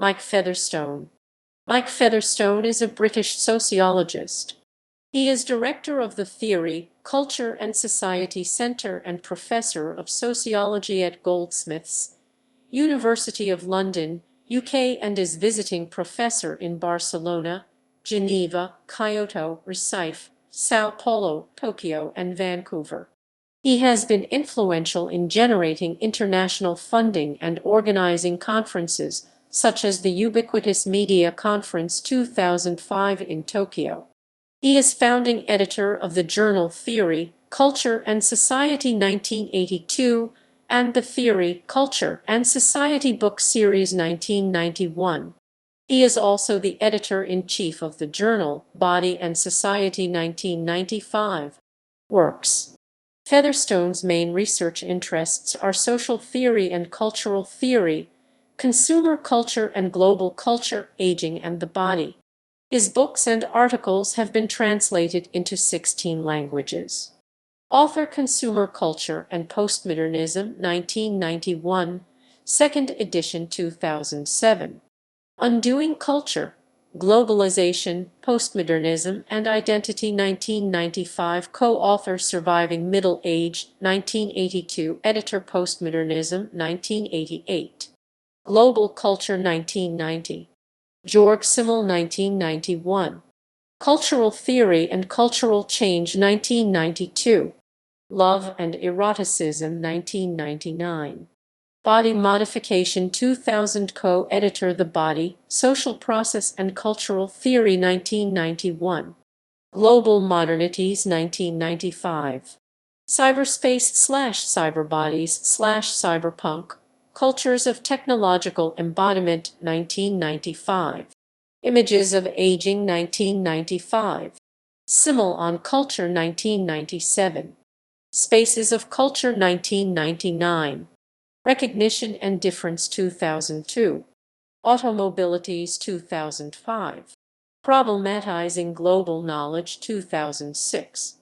Mike Featherstone. Mike Featherstone is a British sociologist. He is director of the Theory, Culture and Society Centre and professor of sociology at Goldsmiths, University of London, UK, and is visiting professor in Barcelona, Geneva, Kyoto, Recife, São Paulo, Tokyo, and Vancouver. He has been influential in generating international funding and organizing conferences, such as the Ubiquitous Media Conference 2005 in Tokyo. He is founding editor of the journal Theory, Culture and Society 1982 and the Theory, Culture and Society book series 1991. He is also the editor-in-chief of the journal Body and Society 1995. Works. Featherstone's main research interests are social theory and cultural theory, consumer culture and global culture, aging and the body. His books and articles have been translated into 16 languages. Author Consumer Culture and Postmodernism 1991, 2nd edition 2007. Undoing Culture, Globalization, Postmodernism, and Identity 1995. Co-author Surviving Middle Age 1982. Editor Postmodernism 1988. Global Culture 1990. Georg Simmel 1991. Cultural Theory and Cultural Change 1992. Love and Eroticism 1999. Body Modification 2000. Co-editor The Body, Social Process and Cultural Theory 1991. Global Modernities 1995. Cyberspace/cyberbodies/cyberpunk, Cultures of Technological Embodiment 1995. Images of Aging 1995. Simmel on Culture 1997. Spaces of Culture 1999. Recognition and Difference 2002. Automobilities 2005. Problematizing Global Knowledge 2006.